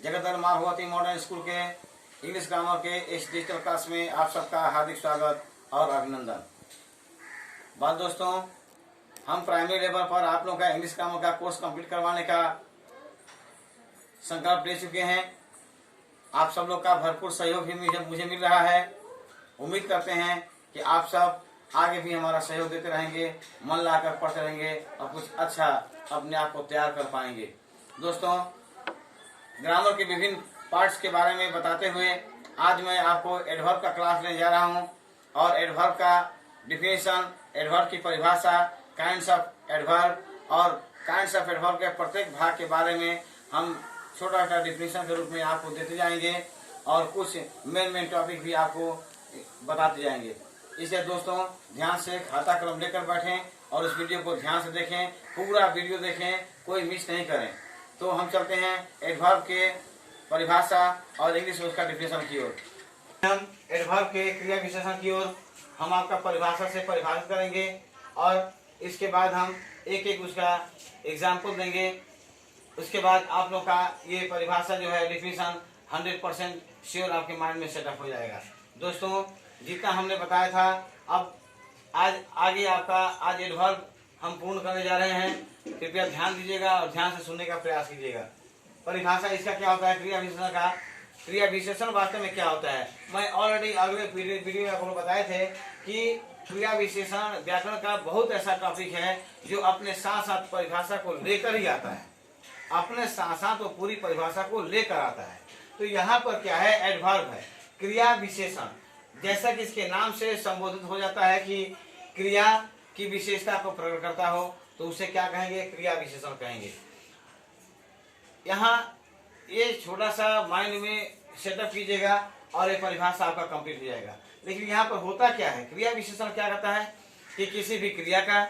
जगत मारवती modern school के English grammar के इस डिजिटल क्लास में आप सबका हार्दिक स्वागत और अभिनंदन। बात दोस्तों, हम प्राइमरी लेवल पर आप लोगों का इंग्लिश ग्रामर का कोर्स कंप्लीट करवाने का संकल्प ले चुके हैं। आप सब लोग का भरपूर सहयोग भी मुझे मिल रहा है। उम्मीद करते हैं कि आप सब आगे भी हमारा सहयोग देते रहेंगे, मन लगाकर पढ़ते रहेंगे और कुछ अच्छा अपने आप को तैयार कर पाएंगे। दोस्तों, ग्रामर के विभिन्न पार्ट्स के बारे में बताते हुए आज मैं आपको एडवर्ब का क्लास लेने जा रहा हूं और एडवर्ब का डिफिनेशन, एडवर्ब की परिभाषा, काइंड्स ऑफ एडवर्ब और काइंड्स ऑफ एडवर्ब के प्रत्येक भाग के बारे में हम छोटा छोटा डिफिनेशन के रूप में आपको देते जाएंगे और कुछ मेन टॉपिक भी आपको बताते जाएंगे। इसलिए दोस्तों, ध्यान से खाता कलम लेकर बैठें और इस वीडियो को ध्यान से देखें, पूरा वीडियो देखें, कोई मिस नहीं करें। तो हम चलते हैं एडवर्ब के परिभाषा और इंग्लिश में उसका डिफिनेशन की ओर। हम एडवर्ब के क्रिया विशेषण की ओर हम आपका परिभाषा से परिभाषित करेंगे और इसके बाद हम एक एक उसका एग्जाम्पल देंगे। उसके बाद आप लोग का ये परिभाषा जो है डिफिनेशन 100% श्योर आपके माइंड में सेटअप हो जाएगा। दोस्तों, जितना हमने बताया था, अब आज आगे आपका आज एडवर्ब हम पूर्ण करने जा रहे हैं। कृपया ध्यान दीजिएगा और ध्यान से सुनने का प्रयास कीजिएगा। परिभाषा इसका क्या होता है, क्रिया विशेषण का। क्रिया विशेषण वास्तव में क्या होता है, मैं ऑलरेडी अगले वीडियो में आपको बताए थे कि क्रिया विशेषण व्याकरण का बहुत ऐसा टॉपिक है जो अपने साथ साथ परिभाषा को लेकर ही आता है, अपने साथ साथ वो पूरी परिभाषा को लेकर आता है। तो यहाँ पर क्या है, एडवर्ब है, क्रिया विशेषण। जैसा कि इसके नाम से संबोधित हो जाता है कि क्रिया की विशेषता को प्रकट करता हो, तो उसे क्या कहेंगे, क्रिया विशेषण कहेंगे। यहाँ ये छोटा सा माइंड में सेटअप कीजिएगा और ये परिभाषा आपका कंप्लीट हो जाएगा। लेकिन यहाँ पर होता क्या है, क्रिया विशेषण क्या कहता है कि किसी भी क्रिया का,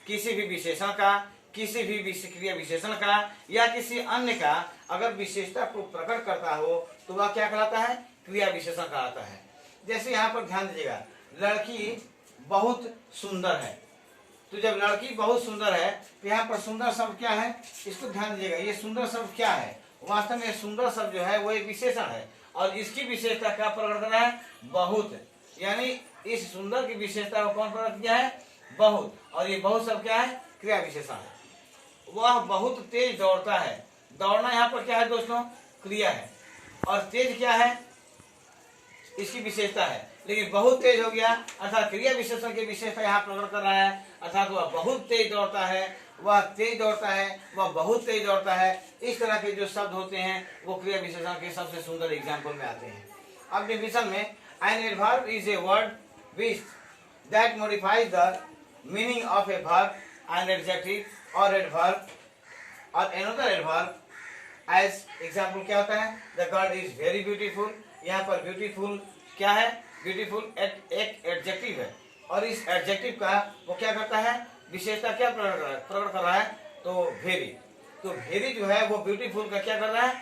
किसी भी विशेषण का, किसी भी क्रिया विशेषण का या किसी अन्य का अगर विशेषता को प्रकट करता हो तो वह क्या कहलाता है, क्रिया विशेषण कहलाता है। जैसे यहाँ पर ध्यान दीजिएगा, लड़की बहुत सुंदर है। तो जब लड़की बहुत सुंदर है तो यहाँ पर सुंदर शब्द क्या है, इसको ध्यान दीजिएगा। ये सुंदर शब्द क्या है, वास्तव में सुंदर शब्द जो है वो एक विशेषण है और इसकी विशेषता क्या प्रकट कर रहा है, बहुत। यानी इस सुंदर की विशेषता को कौन प्रकट किया है, बहुत। और ये बहुत शब्द क्या है, क्रिया विशेषण है। वह बहुत तेज दौड़ता है। दौड़ना यहाँ पर क्या है दोस्तों, क्रिया है। और तेज क्या है, इसकी विशेषता है। लेकिन बहुत तेज हो गया अर्थात क्रिया विशेषण की विशेषता यहाँ प्रकट कर रहा है, अर्थात वह बहुत तेज दौड़ता है, वह तेज दौड़ता है, वह बहुत तेज दौड़ता है। इस तरह के जो शब्द होते हैं वो क्रिया विशेषण के सबसे सुंदर एग्जाम्पल में आते हैं। अब डिफिनेशन में, an adverb is a word which that modifies the meaning of a verb, an adjective और एडवर्ब और अनदर एडवर्ब। एज एग्जाम्पल क्या होता है, the girl is very beautiful. यहाँ पर ब्यूटीफुल क्या है, ब्यूटीफुल एक एडजेक्टिव है और इस एडजेक्टिव का वो क्या करता है, विशेषता क्या प्रकट कर रहा है, तो वेरी। तो वेरी जो है वो ब्यूटीफुल का क्या कर रहा है,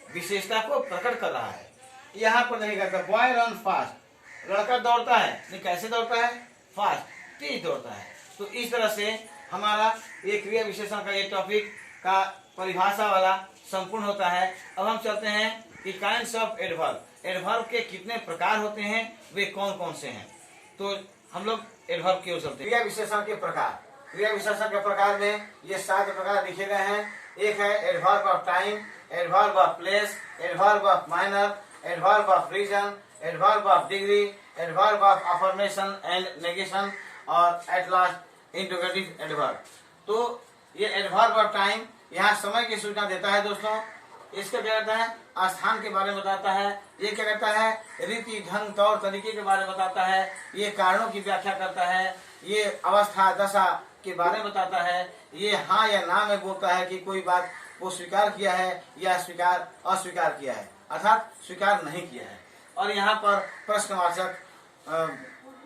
विशेषता को प्रकट कर रहा है। यहाँ पर नहीं करता, बॉय रन फास्ट, लड़का दौड़ता है, नहीं कैसे दौड़ता है, फास्ट, तेज दौड़ता है। तो इस तरह से हमारा ये क्रिया विशेषण का ये टॉपिक का परिभाषा वाला संपूर्ण होता है। अब हम चलते हैं कि काइंड्स ऑफ एडवर्ब, एडवर्ब के कितने प्रकार होते हैं, वे कौन कौन से हैं। तो हम लोग एडवर्ब की ओर चलते हैं। क्रिया विशेषण के प्रकार, क्रिया विशेषण के प्रकार में ये 7 प्रकार लिखे गए हैं। एक है adverb of time, adverb of place, adverb of manner, adverb of reason, adverb of degree, adverb of affirmation and negation और एट लास्ट इंट्रोगेटिव एडवर्ब। तो ये एडवर्ब ऑफ टाइम यहाँ समय की सूचना देता है दोस्तों। इसका क्या कहता है, स्थान के बारे में बताता है। ये क्या कहता है, रीति ढंग तौर तरीके के बारे में बताता है। ये कारणों की व्याख्या करता है। ये अवस्था दशा के बारे में बताता है। ये हाँ या ना में बोलता है कि कोई बात वो स्वीकार किया है या स्वीकार अस्वीकार किया है, अर्थात स्वीकार नहीं किया है। और यहाँ पर प्रश्नवाचक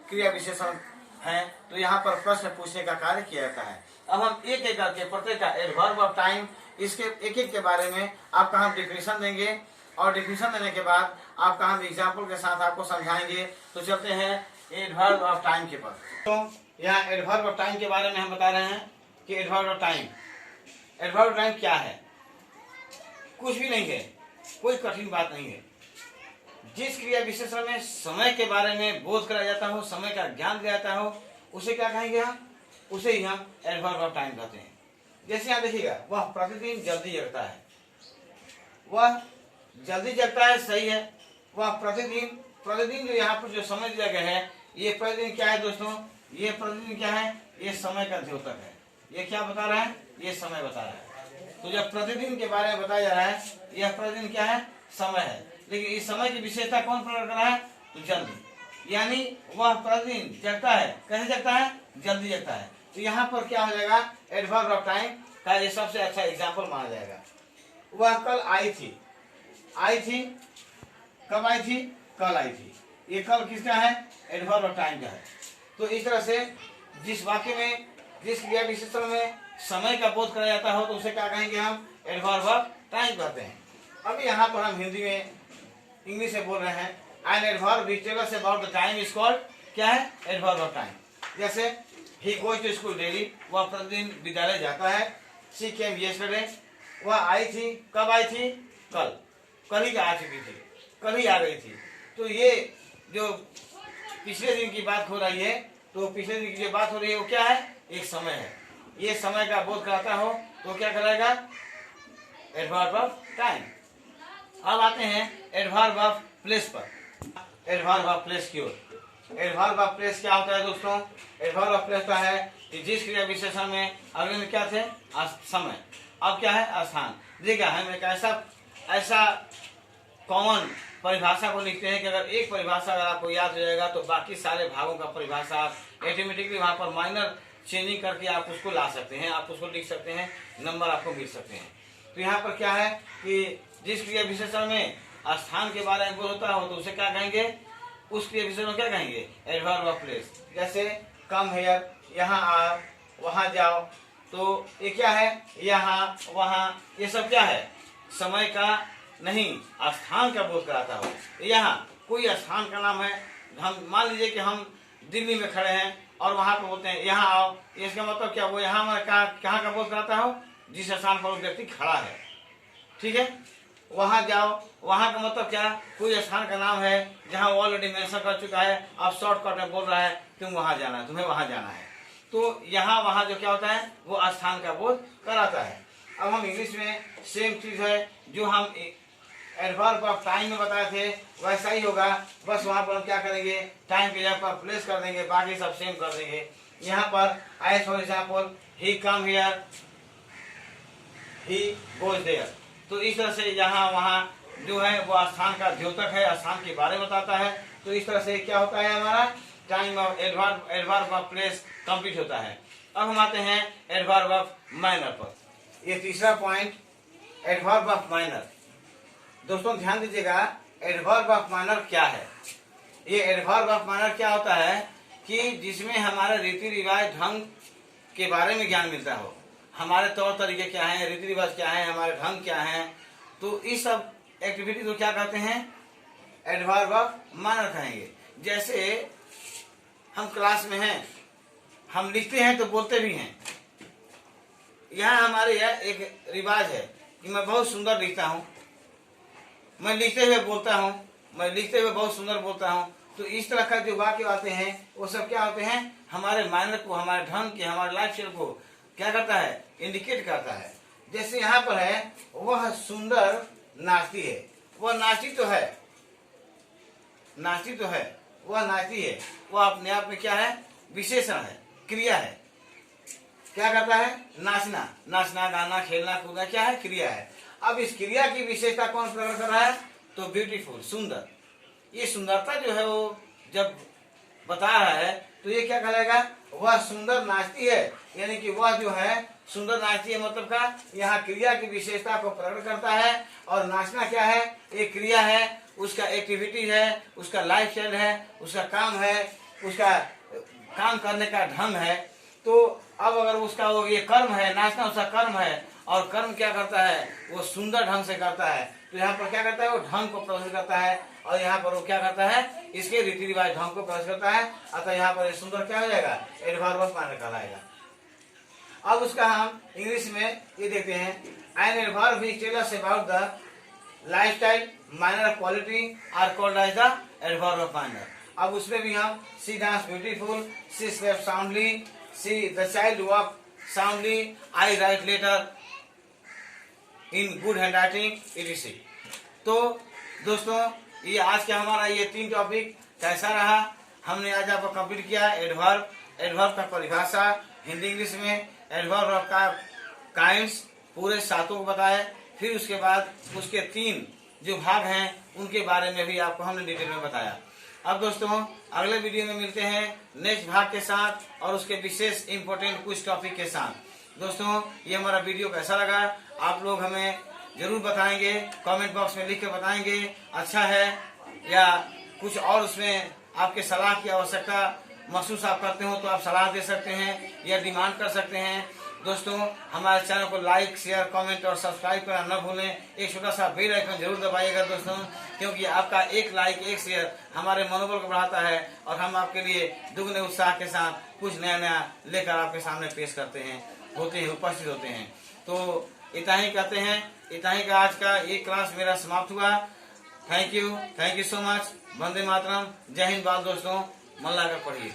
क्रिया विशेषण है, तो यहाँ पर प्रश्न पूछने का कार्य किया जाता है। अब हम एक एक करके प्रत्येक का एडवर्ब ऑफ टाइम, इसके एक एक के बारे में आपका हम डिफिनेशन देंगे और डिफिनेशन देने के बाद आपका हम एग्जाम्पल के साथ आपको समझाएंगे। तो चलते हैं एडवर्ब ऑफ टाइम के पास। तो यहाँ एडवर्ब ऑफ टाइम के बारे में हम बता रहे हैं कि एडवर्ब ऑफ टाइम क्या है, कुछ भी नहीं है। कोई कठिन बात नहीं है। जिस क्रिया विशेषण में समय के बारे में बोध कराया जाता हो, समय का ज्ञान दिया जाता हो, उसे क्या कहेंगे हम? उसे ही हम एडवर्ब ऑफ टाइम कहते हैं। जैसे यहाँ देखिएगा, वह प्रतिदिन जल्दी जगता है। वह जल्दी जगता है, सही है। वह प्रतिदिन, प्रतिदिन जो यहाँ पर जो समय दिया गया है, ये प्रतिदिन क्या है दोस्तों? ये प्रतिदिन क्या है? ये समय का द्योतक है। ये क्या बता रहा है? ये समय बता रहा है। तो जब प्रतिदिन के बारे में बताया जा रहा है, यह प्रतिदिन क्या है? समय है। लेकिन इस समय की विशेषता कौन प्रकट कर रहा है? तो जल्दी, यानी वह प्रतिदिन जगता है। कैसे जगता है? जल्दी जगता है। तो यहाँ पर क्या हो जाएगा? एडवर्ब ऑफ टाइम का ये सबसे अच्छा एग्जाम्पल माना जाएगा। वह कल आई थी। आई थी, कब आई थी? कल आई थी। ये कल किसका है? एडवर्ब ऑफ टाइम का है। तो इस तरह से जिस वाक्य में, जिस क्रिया विशेषण में समय का बोध कराया जाता हो, तो उसे क्या कहेंगे हम? एडवर्ब ऑफ टाइम कहते हैं। अभी यहाँ पर हम हिंदी में, इंग्लिश में बोल रहे हैं। An adverb which tells us about the time is called, क्या है? Adverb of time. जैसे he goes to school daily, वह प्रतिदिन विद्यालय जाता है। शी केम यस्टरडे, वह आई थी, कब आई थी? कल, कल ही आ चुकी थी, कल ही आ गई थी। तो ये जो पिछले दिन की बात हो रही है, तो पिछले दिन की जो बात हो रही है वो क्या है? एक समय है। ये समय का बोध कराता हो तो क्या कराएगा? Adverb of time. अब आते हैं एडवर्ब ऑफ प्लेस पर। एडवर्ब ऑफ प्लेस की ओर। एडवर्ब ऑफ प्लेस क्या होता है दोस्तों? एडवर्ब ऑफ प्लेस का है कि जिस क्रिया विशेषण में अगले में क्या थे? समय। अब क्या है? स्थान। देखिए, हम एक ऐसा कॉमन परिभाषा को लिखते हैं कि अगर एक परिभाषा अगर आपको याद हो जाएगा तो बाकी सारे भागों का परिभाषा आप ऑटोमेटिकली वहां पर माइनर चेंजिंग करके आप उसको ला सकते हैं, आप उसको लिख सकते हैं, नंबर आपको मिल सकते हैं। तो यहाँ पर क्या है कि जिस क्रिया विशेषण में स्थान के बारे में बोल होता हो तो उसे क्या कहेंगे? उस क्रिया विशेषण क्या कहेंगे? Adverb of place. जैसे कम हियर, यहाँ आओ, वहां जाओ। तो ये क्या है? यहाँ, वहाँ, ये सब क्या है? समय का नहीं, स्थान का बोध कराता हो। यहाँ कोई स्थान का नाम है। हम मान लीजिए कि हम दिल्ली में खड़े हैं और वहां पर बोलते हैं यहाँ आओ, इसका मतलब क्या? वो यहाँ हमारे कहाँ का बोध कराता हो? जिस स्थान पर वो व्यक्ति खड़ा है। ठीक है। वहां जाओ, वहां का मतलब क्या? कोई स्थान का नाम है जहाँ वो ऑलरेडी मेंशन कर चुका है, अब शॉर्टकट में बोल रहा है तुम वहां जाना है, तुम्हें वहां जाना है। तो यहाँ वहां जो क्या होता है? वो स्थान का बोध कराता है। अब हम इंग्लिश में सेम चीज है जो हम एडवर्ब ऑफ टाइम में बताए थे, वैसा ही होगा। बस वहां पर हम क्या करेंगे? टाइम की जगह पर प्लेस कर देंगे, बाकी सब सेम कर देंगे। यहाँ पर as for example, he come here, he goes there. तो इस तरह से यहाँ वहाँ जो है वो स्थान का द्योतक है, स्थान के बारे में बताता है। तो इस तरह से क्या होता है? हमारा time of adverb of place complete होता है। अब हम आते हैं एडवर्ब ऑफ माइनर पर। ये तीसरा पॉइंट, एडवर्ब ऑफ माइनर। दोस्तों ध्यान दीजिएगा, एडवर्ब ऑफ माइनर क्या है? ये एडवर्ब ऑफ माइनर क्या होता है कि जिसमें हमारे रीति रिवाज, ढंग के बारे में ज्ञान मिलता हो। हमारे तौर तरीके क्या हैं, रीति रिवाज क्या है, हमारे ढंग क्या हैं। तो इस सब एक्टिविटी को क्या कहते हैं? एडवर्ब ऑफ माइनर कहेंगे। जैसे हम क्लास में हैं, हम लिखते हैं तो बोलते भी हैं। यहाँ हमारे यह एक रिवाज है कि मैं बहुत सुंदर लिखता हूँ, मैं लिखते हुए बोलता हूँ, मैं लिखते हुए बहुत सुंदर बोलता हूँ। तो इस तरह का जो वाक्य आते हैं वो सब क्या होते हैं? हमारे माइनर को, हमारे ढंग के, हमारे लाइफ स्टाइल को क्या करता है? इंडिकेट करता है। जैसे यहाँ पर है, वह सुंदर नाचती है। वह नाचती तो है, नाचती तो है, वह नाचती है। वह अपने आप में क्या है? विशेषण है, क्रिया है। क्या करता है? नाचना, नाचना, गाना, खेलना, कूदना क्या है? क्रिया है। अब इस क्रिया की विशेषता कौन प्रकट कर रहा है? तो ब्यूटीफुल, सुंदर। ये सुंदरता जो है वो जब बता रहा है तो ये क्या कहलाएगा? वह सुंदर नाचती है, यानी कि वह जो है सुंदर नाचती है, मतलब का यहाँ क्रिया की विशेषता को प्रकट करता है। और नाचना क्या है? एक क्रिया है, उसका एक्टिविटी है, उसका लाइफ स्टाइल है, उसका काम है, उसका काम करने का ढंग है। तो अब अगर उसका वो ये कर्म है, नाचना उसका कर्म है, और कर्म क्या करता है? वो सुंदर ढंग से करता है। तो यहाँ पर क्या करता है? वो ढंग को प्रदर्शित करता है, और यहाँ पर वो क्या करता है? इसके रीति रिवाज ढंग को प्रदर्शित करता है। अतः यहाँ पर सुंदर क्या हो जाएगा? एडवर्ब ऑफ माइनर कहलाएगा। अब उसका हम इंग्लिश में ये देखते हैं, an adverb which tells us about the lifestyle, manner of quality are called as the adverb of manner. अब उसमें भी हम she dance beautiful, she slept soundly, see the child walk soundly, I write letter in good hand writing etc। तो दोस्तों ये आज का हमारा ये 3 टॉपिक कैसा रहा, हमने आज आपको कंप्लीट किया। एडवर्ब, एडवर्ब का परिभाषा हिंदी इंग्लिश में, एडवर्ब का काइंड्स पूरे 7 को बताया। फिर उसके बाद उसके 3 जो भाग हैं उनके बारे में भी आपको हमने डिटेल में बताया। अब दोस्तों अगले वीडियो में मिलते हैं नेक्स्ट भाग के साथ और उसके विशेष इंपॉर्टेंट कुछ टॉपिक के साथ। दोस्तों ये हमारा वीडियो कैसा लगा आप लोग हमें जरूर बताएंगे, कमेंट बॉक्स में लिख के बताएंगे अच्छा है या कुछ और उसमें आपके सलाह की आवश्यकता महसूस आप करते हो तो आप सलाह दे सकते हैं या डिमांड कर सकते हैं। दोस्तों हमारे चैनल को लाइक, शेयर, कमेंट और सब्सक्राइब करना न भूलें। एक छोटा सा बेल आइकन जरूर दबाइएगा दोस्तों, क्योंकि आपका एक लाइक, एक शेयर हमारे मनोबल को बढ़ाता है और हम आपके लिए दुगने उत्साह के साथ कुछ नया नया लेकर आपके सामने पेश करते हैं, उपस्थित होते हैं। तो इतना ही कहते हैं, इतना ही का आज का ये क्लास मेरा समाप्त हुआ। Thank you so much. वंदे मातरम, जय हिंद। बात दोस्तों मन लगा पढ़िए।